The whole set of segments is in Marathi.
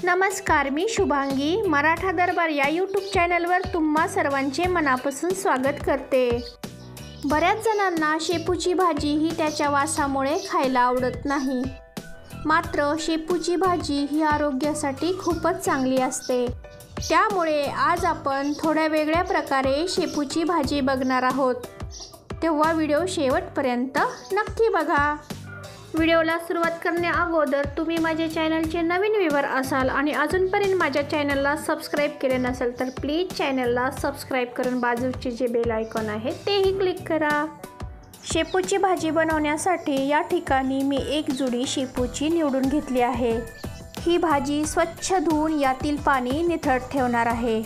नमस्कार, मी शुभांगी. मराठा दरबार या यूट्यूब चॅनलवर तुम्हा सर्वांचे मनापासून स्वागत करते. बऱ्याच जणांना शेपूची भाजी ही त्याच्या वासामुळे खायला आवडत नाही. मात्र शेपूची भाजी ही आरोग्यासाठी खूपच चांगली असते. त्यामुळे आज आपण थोड्या वेगळ्या प्रकारे शेपूची भाजी बघणार आहोत. तेव्हा व्हिडिओ शेवटपर्यंत नक्की बघा. व्हिडिओला सुरुवात करण्या अगोदर तुम्ही माझ्या चॅनलचे नवीन व्ह्यूवर असाल आणि अजूनपर्यंत माझ्या चॅनलला सबस्क्राईब केले नसेल तर प्लीज चॅनलला सबस्क्राईब करून बाजूचे जे बेल आयकॉन आहे तेही क्लिक करा. शेपूची भाजी बनवण्यासाठी या ठिकाणी मी एक जुडी शेपूची निवडून घेतली आहे. ही भाजी स्वच्छ धुवून यातील पाणी निथळत ठेवणार आहे.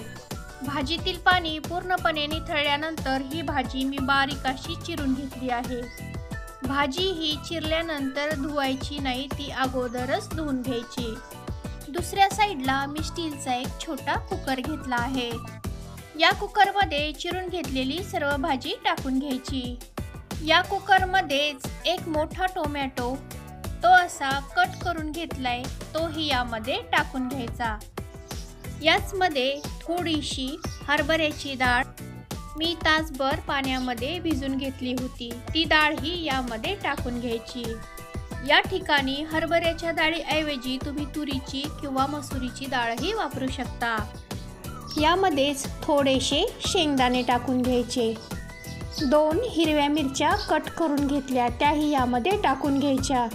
भाजीतील पाणी पूर्णपणे निथळल्यानंतर ही भाजी मी बारीक अशी चिरून घेतली आहे. भाजी ही चिरल्यानंतर धुवायची नाही, ती अगोदरच धुवून घ्यायची. दुसऱ्या साईडला मी स्टीलचा एक छोटा कुकर घेतला आहे. या कुकरमध्ये चिरून घेतलेली सर्व भाजी टाकून घ्यायची. या कुकरमध्येच एक मोठा टोमॅटो तो असा कट करून घेतलाय, तोही यामध्ये टाकून घ्यायचा. याचमध्ये थोडीशी हरभऱ्याची डाळ मी तासभर पाण्यामध्ये भिजून घेतली होती, ती डाळ ही यामध्ये टाकून घ्यायची. या ठिकाणी हरभऱ्याच्या डाळीऐवजी तुम्ही तुरीची किंवा मसुरीची डाळही वापरू शकता. यामध्येच थोडेसे शेंगदाणे टाकून घ्यायचे. 2 हिरव्या मिरच्या कट करून घेतल्या, त्याही यामध्ये टाकून घ्यायच्या.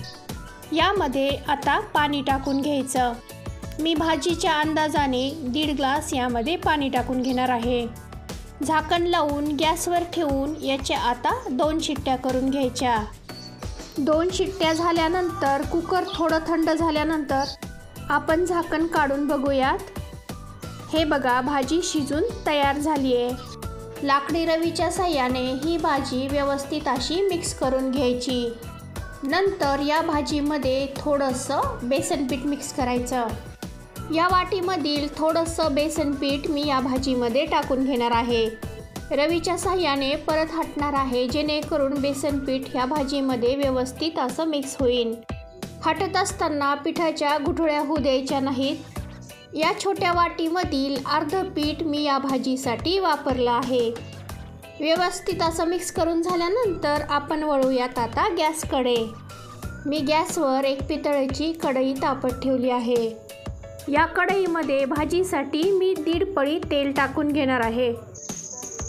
यामध्ये आता पाणी टाकून घ्यायचं. मी भाजीच्या अंदाजाने 1.5 ग्लास यामध्ये पाणी टाकून घेणार आहे. झाकण लावून गॅसवर ठेवून याच्या आता 2 शिट्ट्या करून घ्यायच्या. 2 शिट्ट्या झाल्यानंतर कुकर थोडं थंड झाल्यानंतर आपण झाकण काढून बघूयात. हे बघा, भाजी शिजून तयार झाली आहे. लाकडी रवीच्या साहाय्याने ही भाजी व्यवस्थित अशी मिक्स करून घ्यायची. नंतर या भाजीमध्ये थोडंसं बेसन पीठ मिक्स करायचं. या वाटीमधील थोडंसं बेसन पीठ मी या भाजीमध्ये टाकून घेणार आहे. रवीच्या साहाय्याने परत हटणार आहे, जेणेकरून बेसन पीठ ह्या भाजीमध्ये व्यवस्थित असं मिक्स होईल. हटत असताना पिठाच्या गुठळ्या होऊ द्यायच्या नाहीत. या छोट्या वाटीमधील अर्धं पीठ मी या भाजीसाठी वापरलं आहे. व्यवस्थित असं मिक्स करून झाल्यानंतर आपण वळूयात आता गॅसकडे. मी गॅसवर एक पितळेची कढई तापत ठेवली आहे. या कढईमध्ये भाजीसाठी मी 1.5 पळी तेल टाकून घेणार आहे.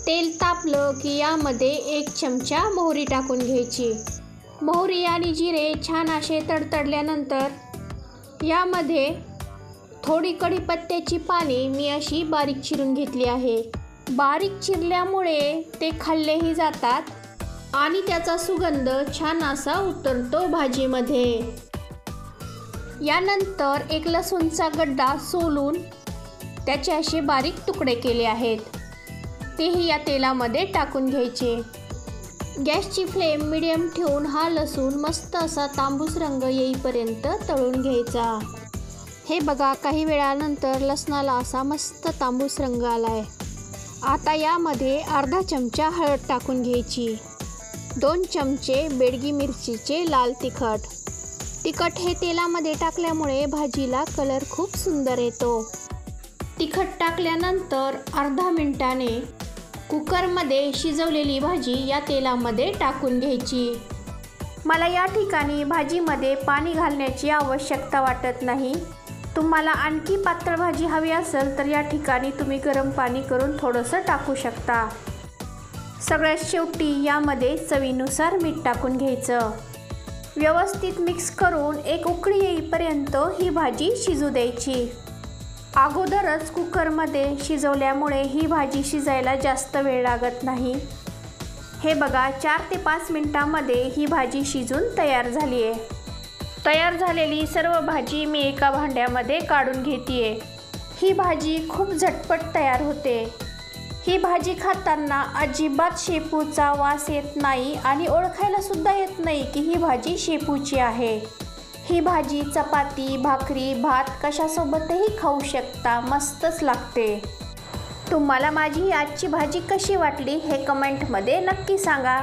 तेल तापलं की यामध्ये 1 चमचा मोहरी टाकून घ्यायची. मोहरी आणि जिरे छान असे तडतडल्यानंतर यामध्ये थोडी कढीपत्त्याची पाने मी अशी बारीक चिरून घेतली आहे. बारीक चिरल्यामुळे ते खाल्लेही जातात आणि त्याचा सुगंध छान असा उतरतो भाजीमध्ये. यानंतर 1 लसूणचा गड्डा सोलून त्याचे असे बारीक तुकडे केले आहेत, तेही या तेलामध्ये टाकून घ्यायचे. गॅसची फ्लेम मिडियम ठेवून हा लसूण मस्त असा तांबूस रंग येईपर्यंत तळून घ्यायचा. हे बघा, काही वेळानंतर लसणाला असा मस्त तांबूस रंग आला आहे. आता यामध्ये अर्धा चमचा हळद टाकून घ्यायची. 2 चमचे बेडगी मिरचीचे लाल तिखट. तिखट हे तेलामध्ये टाकल्यामुळे भाजीला कलर खूप सुंदर येतो. तिखट टाकल्यानंतर अर्धा मिनिटाने कुकरमध्ये शिजवलेली भाजी या तेलामध्ये टाकून घ्यायची. मला या ठिकाणी भाजीमध्ये पाणी घालण्याची आवश्यकता वाटत नाही. तुम्हाला आणखी पातळ भाजी हवी असेल तर या ठिकाणी तुम्ही गरम पाणी करून थोडंसं टाकू शकता. सगळ्यात शेवटी यामध्ये चवीनुसार मीठ टाकून घ्यायचं. व्यवस्थित मिक्स करून एक उकळी येईपर्यंत ही भाजी शिजू द्यायची. अगोदरच कुकरमध्ये शिजवल्यामुळे ही भाजी शिजायला जास्त वेळ लागत नाही. हे बघा, 4 ते 5 मिनिटांमध्ये ही भाजी शिजून तयार झाली आहे. तयार झालेली सर्व भाजी मी एका भांड्यामध्ये काढून घेते. ही भाजी खूप झटपट तयार होते. ही भाजी खाताना अजिबात शेपूचा वास येत नाही आणि ओळखायला सुद्धा येत नाही की ही भाजी शेपूची आहे. ही भाजी चपाती, भाकरी, भात कशासोबतही खाऊ शकता, मस्तच लागते. तुम्हाला माझी आजची भाजी कशी वाटली हे कमेंटमध्ये नक्की सांगा.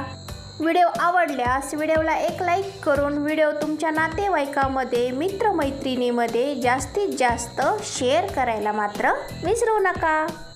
व्हिडिओ आवडल्यास व्हिडिओला एक लाईक करून व्हिडिओ तुमच्या नातेवाईकांमध्ये मित्रमैत्रिणींमध्ये जास्तीत जास्त शेअर करायला मात्र विसरू नका।